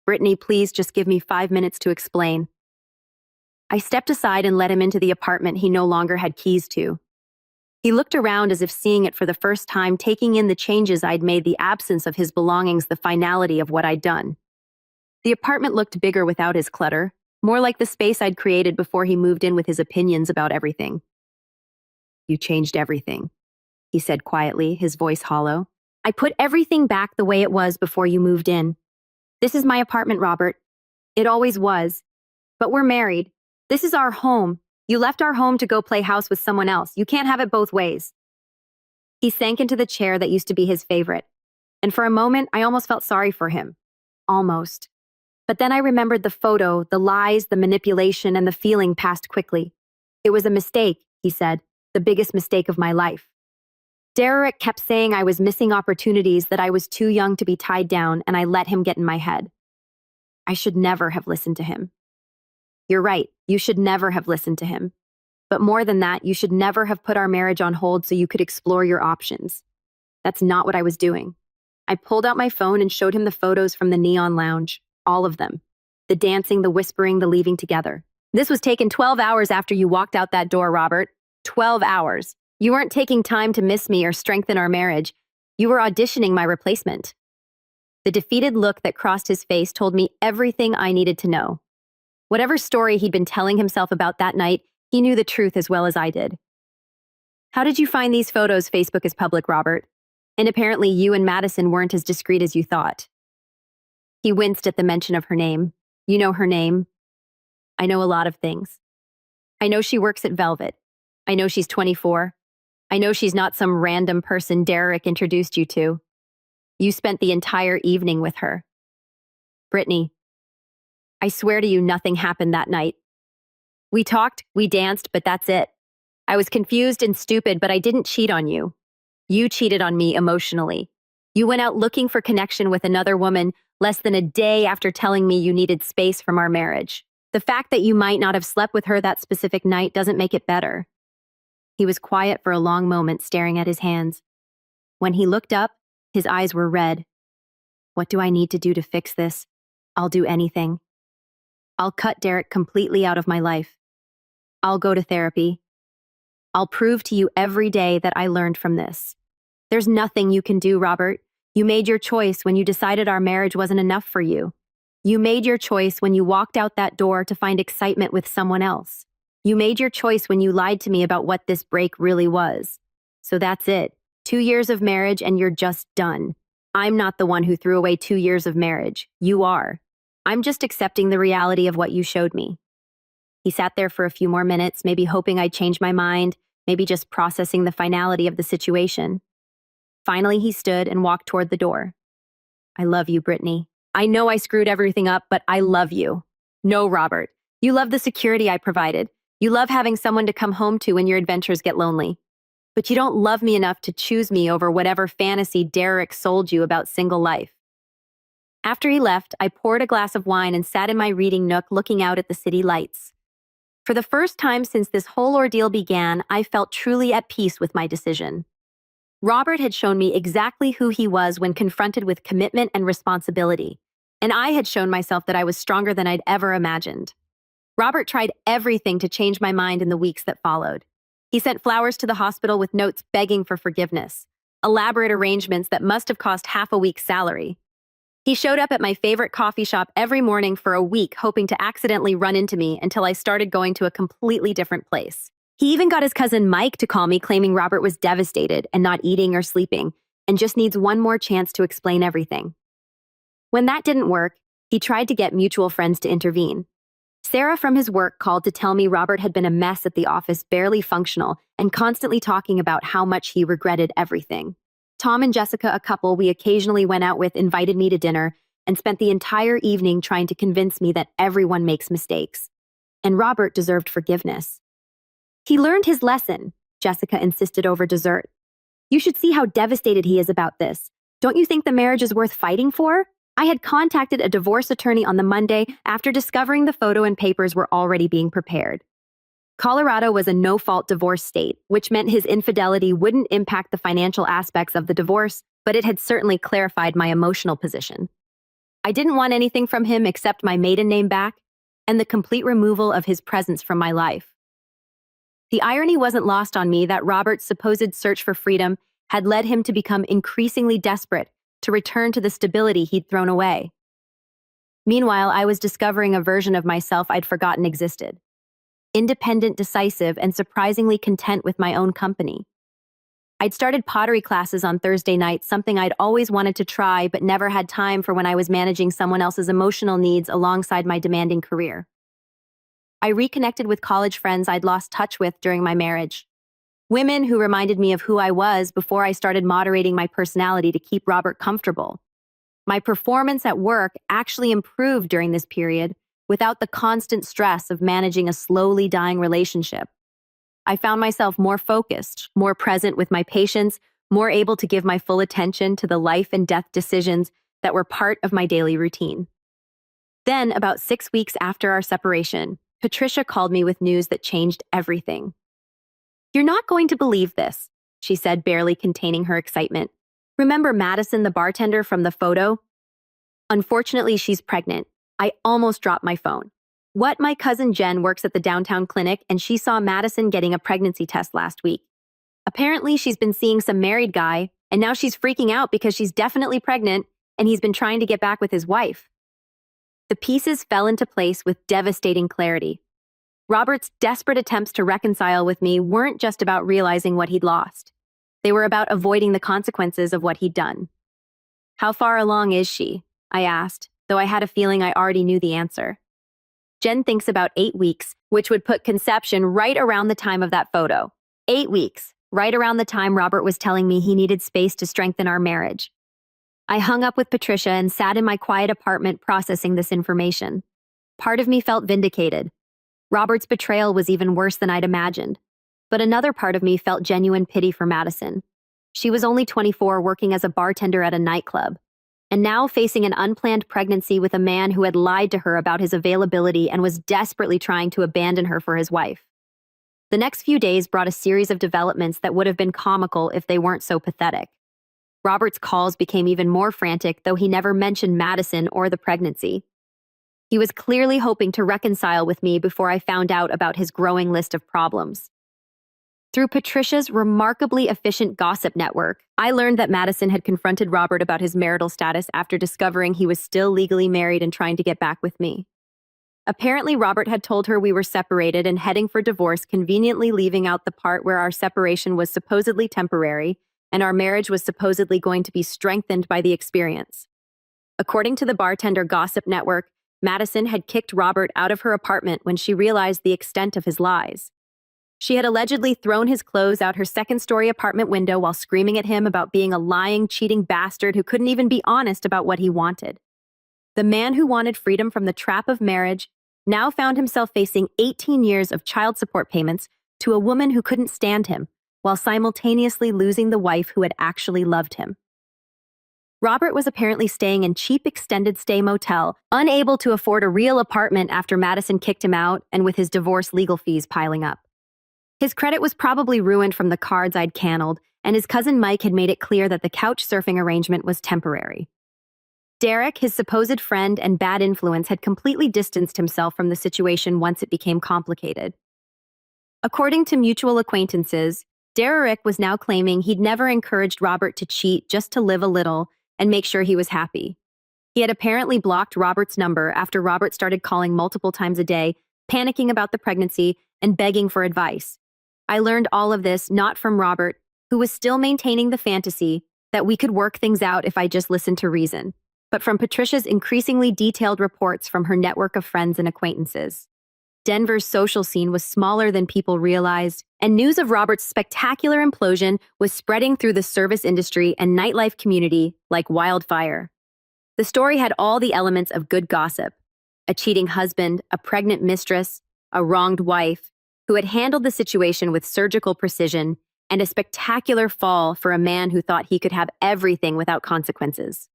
Brittany, please just give me 5 minutes to explain. I stepped aside and let him into the apartment he no longer had keys to. He looked around as if seeing it for the first time, taking in the changes I'd made, the absence of his belongings, the finality of what I'd done. The apartment looked bigger without his clutter, more like the space I'd created before he moved in with his opinions about everything. You changed everything, he said quietly, his voice hollow. I put everything back the way it was before you moved in. This is my apartment, Robert. It always was. But we're married. This is our home. You left our home to go play house with someone else. You can't have it both ways. He sank into the chair that used to be his favorite. And for a moment, I almost felt sorry for him. Almost. But then I remembered the photo, the lies, the manipulation, and the feeling passed quickly. It was a mistake, he said, the biggest mistake of my life. Derek kept saying I was missing opportunities, that I was too young to be tied down, and I let him get in my head. I should never have listened to him. You're right, you should never have listened to him. But more than that, you should never have put our marriage on hold so you could explore your options. That's not what I was doing. I pulled out my phone and showed him the photos from the Neon Lounge, all of them. The dancing, the whispering, the leaving together. This was taken 12 hours after you walked out that door, Robert. 12 hours. You weren't taking time to miss me or strengthen our marriage. You were auditioning my replacement. The defeated look that crossed his face told me everything I needed to know. Whatever story he'd been telling himself about that night, he knew the truth as well as I did. How did you find these photos? Facebook is public, Robert. And apparently you and Madison weren't as discreet as you thought. He winced at the mention of her name. You know her name. I know a lot of things. I know she works at Velvet. I know she's 24. I know she's not some random person Derek introduced you to. You spent the entire evening with her. Brittany, I swear to you nothing happened that night. We talked, we danced, but that's it. I was confused and stupid, but I didn't cheat on you. You cheated on me emotionally. You went out looking for connection with another woman less than a day after telling me you needed space from our marriage. The fact that you might not have slept with her that specific night doesn't make it better. He was quiet for a long moment, staring at his hands. When he looked up, his eyes were red. What do I need to do to fix this? I'll do anything. I'll cut Derek completely out of my life. I'll go to therapy. I'll prove to you every day that I learned from this. There's nothing you can do, Robert. You made your choice when you decided our marriage wasn't enough for you. You made your choice when you walked out that door to find excitement with someone else. You made your choice when you lied to me about what this break really was. So that's it. 2 years of marriage and you're just done. I'm not the one who threw away 2 years of marriage. You are. I'm just accepting the reality of what you showed me. He sat there for a few more minutes, maybe hoping I'd change my mind, maybe just processing the finality of the situation. Finally, he stood and walked toward the door. I love you, Brittany. I know I screwed everything up, but I love you. No, Robert. You love the security I provided. You love having someone to come home to when your adventures get lonely. But you don't love me enough to choose me over whatever fantasy Derek sold you about single life. After he left, I poured a glass of wine and sat in my reading nook looking out at the city lights. For the first time since this whole ordeal began, I felt truly at peace with my decision. Robert had shown me exactly who he was when confronted with commitment and responsibility, and I had shown myself that I was stronger than I'd ever imagined. Robert tried everything to change my mind in the weeks that followed. He sent flowers to the hospital with notes begging for forgiveness, elaborate arrangements that must have cost half a week's salary. He showed up at my favorite coffee shop every morning for a week, hoping to accidentally run into me until I started going to a completely different place. He even got his cousin Mike to call me, claiming Robert was devastated and not eating or sleeping, and just needs one more chance to explain everything. When that didn't work, he tried to get mutual friends to intervene. Sarah from his work called to tell me Robert had been a mess at the office, barely functional, and constantly talking about how much he regretted everything. Tom and Jessica, a couple we occasionally went out with, invited me to dinner and spent the entire evening trying to convince me that everyone makes mistakes. And Robert deserved forgiveness. He learned his lesson, Jessica insisted over dessert. You should see how devastated he is about this. Don't you think the marriage is worth fighting for? I had contacted a divorce attorney on the Monday after discovering the photo and papers were already being prepared. Colorado was a no-fault divorce state, which meant his infidelity wouldn't impact the financial aspects of the divorce, but it had certainly clarified my emotional position. I didn't want anything from him except my maiden name back and the complete removal of his presence from my life. The irony wasn't lost on me that Robert's supposed search for freedom had led him to become increasingly desperate to return to the stability he'd thrown away. Meanwhile, I was discovering a version of myself I'd forgotten existed. Independent, decisive, and surprisingly content with my own company. I'd started pottery classes on Thursday nights, something I'd always wanted to try but never had time for when I was managing someone else's emotional needs alongside my demanding career. I reconnected with college friends I'd lost touch with during my marriage. Women who reminded me of who I was before I started moderating my personality to keep Robert comfortable. My performance at work actually improved during this period without the constant stress of managing a slowly dying relationship. I found myself more focused, more present with my patients, more able to give my full attention to the life and death decisions that were part of my daily routine. Then, about 6 weeks after our separation, Patricia called me with news that changed everything. You're not going to believe this, she said, barely containing her excitement. Remember Madison, the bartender from the photo? Unfortunately, she's pregnant. I almost dropped my phone. What? My cousin Jen works at the downtown clinic, and she saw Madison getting a pregnancy test last week. Apparently, she's been seeing some married guy, and now she's freaking out because she's definitely pregnant, and he's been trying to get back with his wife. The pieces fell into place with devastating clarity. Robert's desperate attempts to reconcile with me weren't just about realizing what he'd lost. They were about avoiding the consequences of what he'd done. How far along is she? I asked, though I had a feeling I already knew the answer. Jen thinks about 8 weeks, which would put conception right around the time of that photo. 8 weeks, right around the time Robert was telling me he needed space to strengthen our marriage. I hung up with Patricia and sat in my quiet apartment processing this information. Part of me felt vindicated. Robert's betrayal was even worse than I'd imagined. But another part of me felt genuine pity for Madison. She was only 24, working as a bartender at a nightclub, and now facing an unplanned pregnancy with a man who had lied to her about his availability and was desperately trying to abandon her for his wife. The next few days brought a series of developments that would have been comical if they weren't so pathetic. Robert's calls became even more frantic, though he never mentioned Madison or the pregnancy. He was clearly hoping to reconcile with me before I found out about his growing list of problems. Through Patricia's remarkably efficient gossip network, I learned that Madison had confronted Robert about his marital status after discovering he was still legally married and trying to get back with me. Apparently, Robert had told her we were separated and heading for divorce, conveniently leaving out the part where our separation was supposedly temporary and our marriage was supposedly going to be strengthened by the experience. According to the Bartender Gossip Network, Madison had kicked Robert out of her apartment when she realized the extent of his lies. She had allegedly thrown his clothes out her second-story apartment window while screaming at him about being a lying, cheating bastard who couldn't even be honest about what he wanted. The man who wanted freedom from the trap of marriage now found himself facing 18 years of child support payments to a woman who couldn't stand him, while simultaneously losing the wife who had actually loved him. Robert was apparently staying in cheap extended-stay motel, unable to afford a real apartment after Madison kicked him out and with his divorce legal fees piling up. His credit was probably ruined from the cards I'd canned, and his cousin Mike had made it clear that the couch surfing arrangement was temporary. Derek, his supposed friend and bad influence, had completely distanced himself from the situation once it became complicated. According to mutual acquaintances, Derek was now claiming he'd never encouraged Robert to cheat just to live a little and make sure he was happy. He had apparently blocked Robert's number after Robert started calling multiple times a day, panicking about the pregnancy and begging for advice. I learned all of this not from Robert, who was still maintaining the fantasy that we could work things out if I just listened to reason, but from Patricia's increasingly detailed reports from her network of friends and acquaintances. Denver's social scene was smaller than people realized, and news of Robert's spectacular implosion was spreading through the service industry and nightlife community like wildfire. The story had all the elements of good gossip: a cheating husband, a pregnant mistress, a wronged wife, who had handled the situation with surgical precision, and a spectacular fall for a man who thought he could have everything without consequences.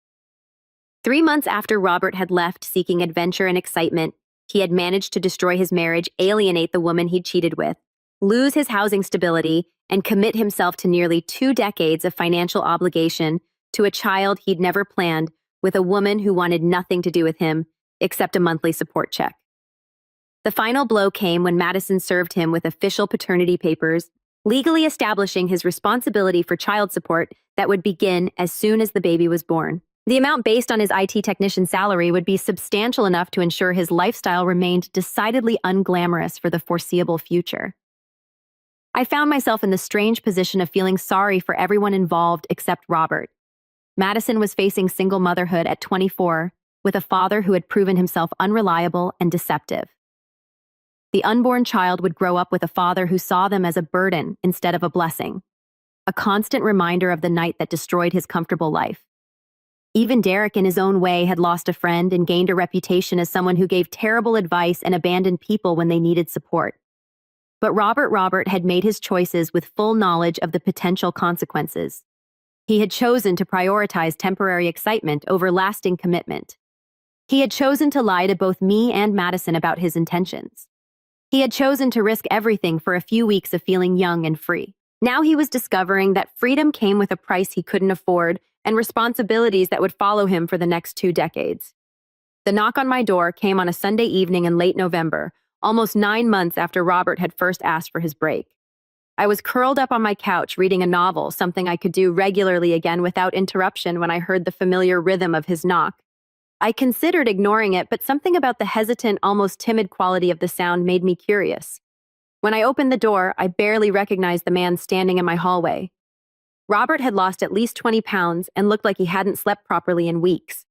3 months after Robert had left seeking adventure and excitement, he had managed to destroy his marriage, alienate the woman he'd cheated with, lose his housing stability, and commit himself to nearly 2 decades of financial obligation to a child he'd never planned with a woman who wanted nothing to do with him except a monthly support check. The final blow came when Madison served him with official paternity papers, legally establishing his responsibility for child support that would begin as soon as the baby was born. The amount based on his IT technician salary would be substantial enough to ensure his lifestyle remained decidedly unglamorous for the foreseeable future. I found myself in the strange position of feeling sorry for everyone involved except Robert. Madison was facing single motherhood at 24, with a father who had proven himself unreliable and deceptive. The unborn child would grow up with a father who saw them as a burden instead of a blessing, a constant reminder of the night that destroyed his comfortable life. Even Derek, in his own way, had lost a friend and gained a reputation as someone who gave terrible advice and abandoned people when they needed support. But Robert had made his choices with full knowledge of the potential consequences. He had chosen to prioritize temporary excitement over lasting commitment. He had chosen to lie to both me and Madison about his intentions. He had chosen to risk everything for a few weeks of feeling young and free. Now he was discovering that freedom came with a price he couldn't afford and responsibilities that would follow him for the next 2 decades. The knock on my door came on a Sunday evening in late November, almost 9 months after Robert had first asked for his break. I was curled up on my couch reading a novel, something I could do regularly again without interruption, when I heard the familiar rhythm of his knock. I considered ignoring it, but something about the hesitant, almost timid quality of the sound made me curious. When I opened the door, I barely recognized the man standing in my hallway. Robert had lost at least 20 pounds and looked like he hadn't slept properly in weeks.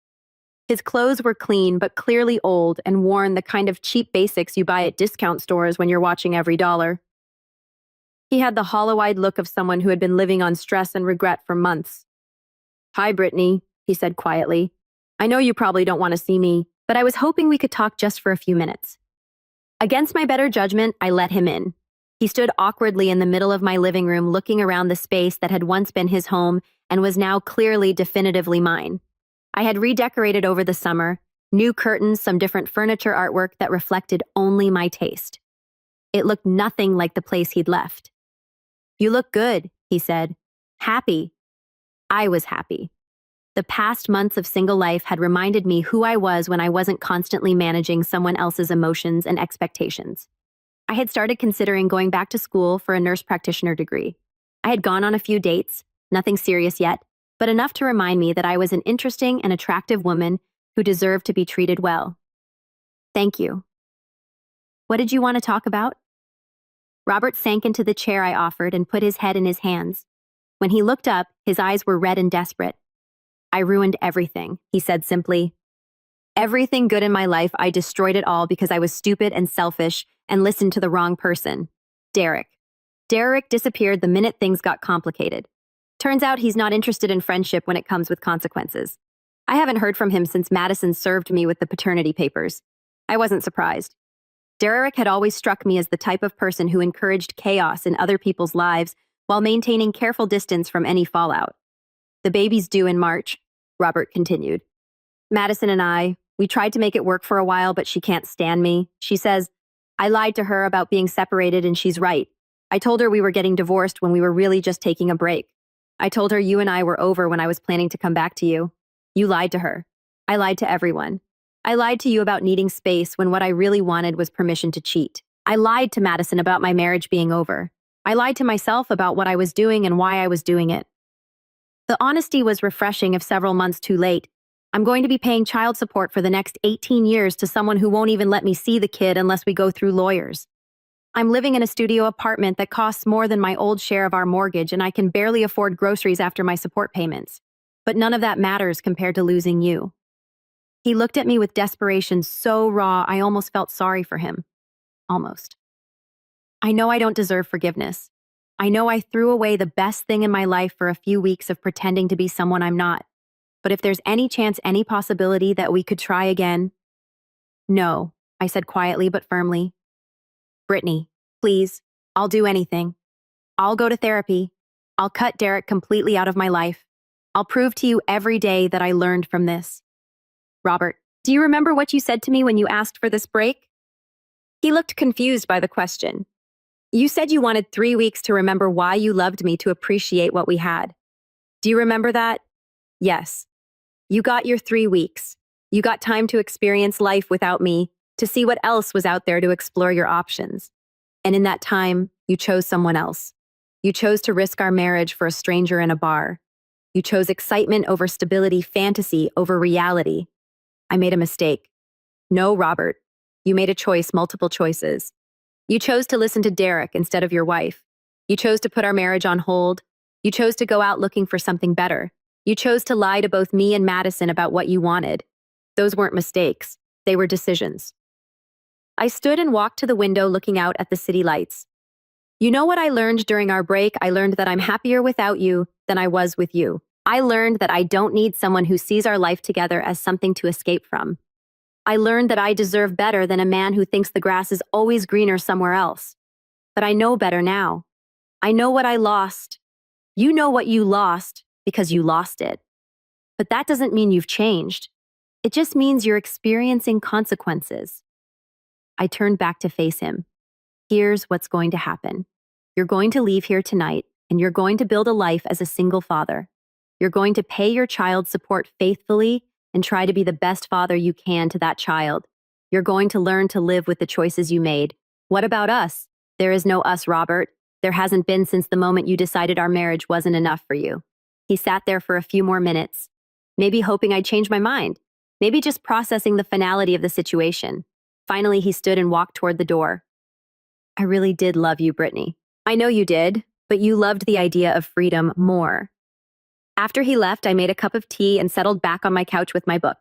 His clothes were clean but clearly old and worn, the kind of cheap basics you buy at discount stores when you're watching every dollar. He had the hollow-eyed look of someone who had been living on stress and regret for months. "Hi, Brittany," he said quietly. "I know you probably don't want to see me, but I was hoping we could talk just for a few minutes." Against my better judgment, I let him in. He stood awkwardly in the middle of my living room, looking around the space that had once been his home and was now clearly definitively mine. I had redecorated over the summer, new curtains, some different furniture artwork that reflected only my taste. It looked nothing like the place he'd left. "You look good," he said. "Happy." I was happy. The past months of single life had reminded me who I was when I wasn't constantly managing someone else's emotions and expectations. I had started considering going back to school for a nurse practitioner degree. I had gone on a few dates, nothing serious yet, but enough to remind me that I was an interesting and attractive woman who deserved to be treated well. "Thank you." "What did you want to talk about?" Robert sank into the chair I offered and put his head in his hands. When he looked up, his eyes were red and desperate. "I ruined everything," he said simply. "Everything good in my life, I destroyed it all because I was stupid and selfish and listened to the wrong person. Derek. Derek disappeared the minute things got complicated. Turns out he's not interested in friendship when it comes with consequences. I haven't heard from him since Madison served me with the paternity papers. I wasn't surprised. Derek had always struck me as the type of person who encouraged chaos in other people's lives while maintaining careful distance from any fallout. The baby's due in March," Robert continued. "Madison and we tried to make it work for a while, but she can't stand me. She says, I lied to her about being separated and she's right. I told her we were getting divorced when we were really just taking a break. I told her you and I were over when I was planning to come back to you. You lied to her. I lied to everyone. I lied to you about needing space when what I really wanted was permission to cheat. I lied to Madison about my marriage being over. I lied to myself about what I was doing and why I was doing it. The honesty was refreshing if several months too late. I'm going to be paying child support for the next 18 years to someone who won't even let me see the kid unless we go through lawyers. I'm living in a studio apartment that costs more than my old share of our mortgage, and I can barely afford groceries after my support payments. But none of that matters compared to losing you." He looked at me with desperation so raw I almost felt sorry for him. Almost. "I know I don't deserve forgiveness. I know I threw away the best thing in my life for a few weeks of pretending to be someone I'm not. But if there's any chance, any possibility that we could try again—" "No," I said quietly but firmly. "Brittany, please, I'll do anything. I'll go to therapy. I'll cut Derek completely out of my life. I'll prove to you every day that I learned from this." "Robert, do you remember what you said to me when you asked for this break?" He looked confused by the question. "You said you wanted 3 weeks to remember why you loved me, to appreciate what we had. Do you remember that?" "Yes. You got your 3 weeks. You got time to experience life without me, to see what else was out there, to explore your options. And in that time, you chose someone else. You chose to risk our marriage for a stranger in a bar. You chose excitement over stability, fantasy over reality. I made a mistake. No, Robert. You made a choice, multiple choices. You chose to listen to Derek instead of your wife. You chose to put our marriage on hold. You chose to go out looking for something better. You chose to lie to both me and Madison about what you wanted. Those weren't mistakes. They were decisions." I stood and walked to the window, looking out at the city lights. "You know what I learned during our break? I learned that I'm happier without you than I was with you. I learned that I don't need someone who sees our life together as something to escape from. I learned that I deserve better than a man who thinks the grass is always greener somewhere else. But I know better now. I know what I lost. You know what you lost because you lost it. But that doesn't mean you've changed. It just means you're experiencing consequences." I turned back to face him. "Here's what's going to happen. You're going to leave here tonight, and you're going to build a life as a single father. You're going to pay your child support faithfully and try to be the best father you can to that child. You're going to learn to live with the choices you made. What about us? There is no us, Robert. There hasn't been since the moment you decided our marriage wasn't enough for you." He sat there for a few more minutes, maybe hoping I'd change my mind, maybe just processing the finality of the situation. Finally, he stood and walked toward the door. "I really did love you, Brittany. I know you did, but you loved the idea of freedom more." After he left, I made a cup of tea and settled back on my couch with my book.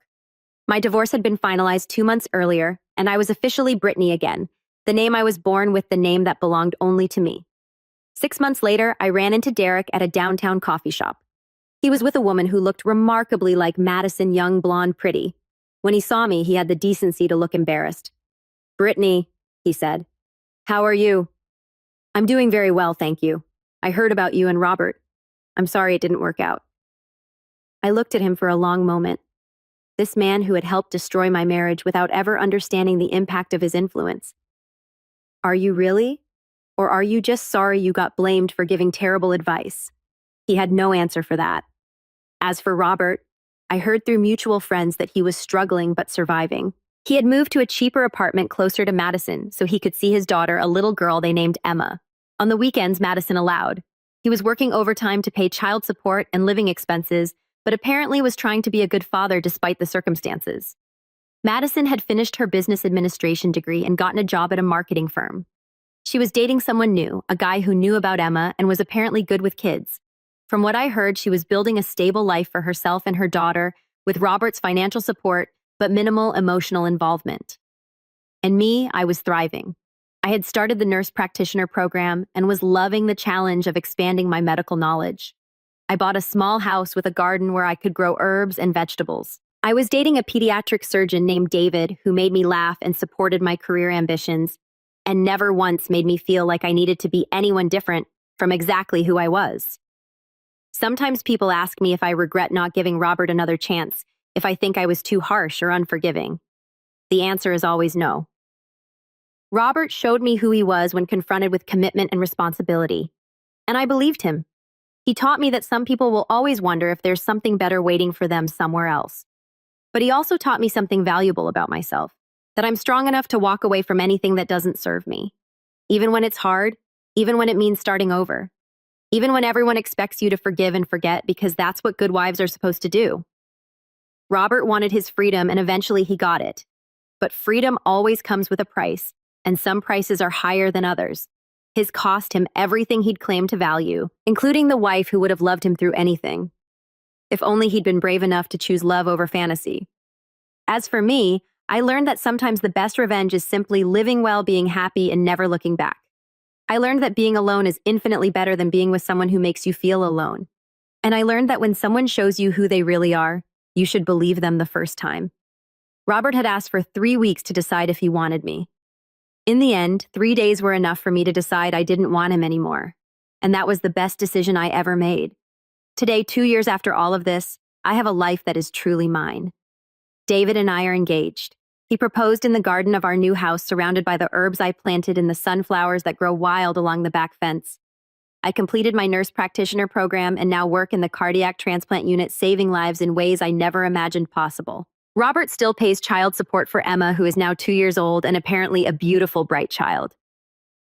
My divorce had been finalized 2 months earlier, and I was officially Brittany again, the name I was born with, the name that belonged only to me. 6 months later, I ran into Derek at a downtown coffee shop. He was with a woman who looked remarkably like Madison, young, blonde, pretty. When he saw me, he had the decency to look embarrassed. "Brittany," he said. "How are you?" I'm doing very well, thank you. I heard about you and Robert. I'm sorry it didn't work out. I looked at him for a long moment. This man who had helped destroy my marriage without ever understanding the impact of his influence. Are you really? Or are you just sorry you got blamed for giving terrible advice? He had no answer for that. As for Robert, I heard through mutual friends that he was struggling but surviving. He had moved to a cheaper apartment closer to Madison so he could see his daughter, a little girl they named Emma. On the weekends, Madison allowed. He was working overtime to pay child support and living expenses, but apparently was trying to be a good father despite the circumstances. Madison had finished her business administration degree and gotten a job at a marketing firm. She was dating someone new, a guy who knew about Emma and was apparently good with kids. From what I heard, she was building a stable life for herself and her daughter, with Robert's financial support, but minimal emotional involvement. And me, I was thriving. I had started the nurse practitioner program and was loving the challenge of expanding my medical knowledge. I bought a small house with a garden where I could grow herbs and vegetables. I was dating a pediatric surgeon named David who made me laugh and supported my career ambitions, and never once made me feel like I needed to be anyone different from exactly who I was. Sometimes people ask me if I regret not giving Robert another chance, if I think I was too harsh or unforgiving. The answer is always no. Robert showed me who he was when confronted with commitment and responsibility, and I believed him. He taught me that some people will always wonder if there's something better waiting for them somewhere else. But he also taught me something valuable about myself, that I'm strong enough to walk away from anything that doesn't serve me. Even when it's hard, even when it means starting over. Even when everyone expects you to forgive and forget because that's what good wives are supposed to do. Robert wanted his freedom and eventually he got it. But freedom always comes with a price, and some prices are higher than others. His cost him everything he'd claimed to value, including the wife who would have loved him through anything. If only he'd been brave enough to choose love over fantasy. As for me, I learned that sometimes the best revenge is simply living well, being happy, and never looking back. I learned that being alone is infinitely better than being with someone who makes you feel alone. And I learned that when someone shows you who they really are, you should believe them the first time. Robert had asked for 3 weeks to decide if he wanted me. In the end, 3 days were enough for me to decide I didn't want him anymore. And that was the best decision I ever made. Today, 2 years after all of this, I have a life that is truly mine. David and I are engaged. He proposed in the garden of our new house, surrounded by the herbs I planted and the sunflowers that grow wild along the back fence. I completed my nurse practitioner program and now work in the cardiac transplant unit, saving lives in ways I never imagined possible. Robert still pays child support for Emma, who is now 2 years old and apparently a beautiful, bright child.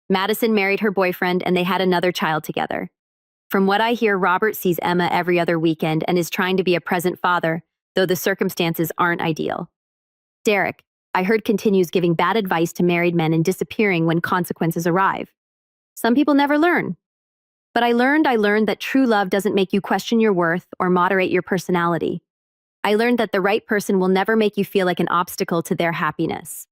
Madison married her boyfriend and they had another child together. From what I hear, Robert sees Emma every other weekend and is trying to be a present father, though the circumstances aren't ideal. Derek, I heard, continues giving bad advice to married men and disappearing when consequences arrive. Some people never learn. But I learned that true love doesn't make you question your worth or moderate your personality. I learned that the right person will never make you feel like an obstacle to their happiness.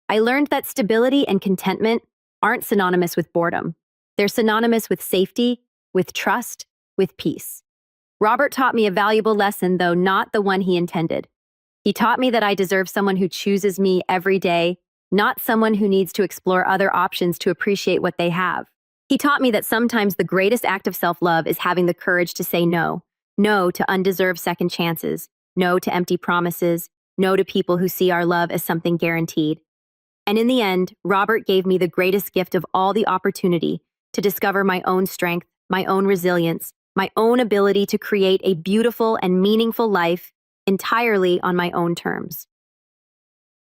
I learned that stability and contentment aren't synonymous with boredom. They're synonymous with safety, with trust, with peace. Robert taught me a valuable lesson, though not the one he intended. He taught me that I deserve someone who chooses me every day, not someone who needs to explore other options to appreciate what they have. He taught me that sometimes the greatest act of self-love is having the courage to say no. No to undeserved second chances. No to empty promises. No to people who see our love as something guaranteed. And in the end, Robert gave me the greatest gift of all, the opportunity to discover my own strength, my own resilience, my own ability to create a beautiful and meaningful life entirely on my own terms.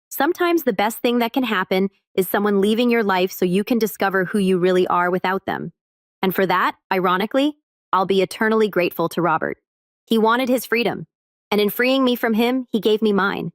Sometimes the best thing that can happen is someone leaving your life so you can discover who you really are without them. And for that, ironically, I'll be eternally grateful to Robert. He wanted his freedom, and in freeing me from him, he gave me mine.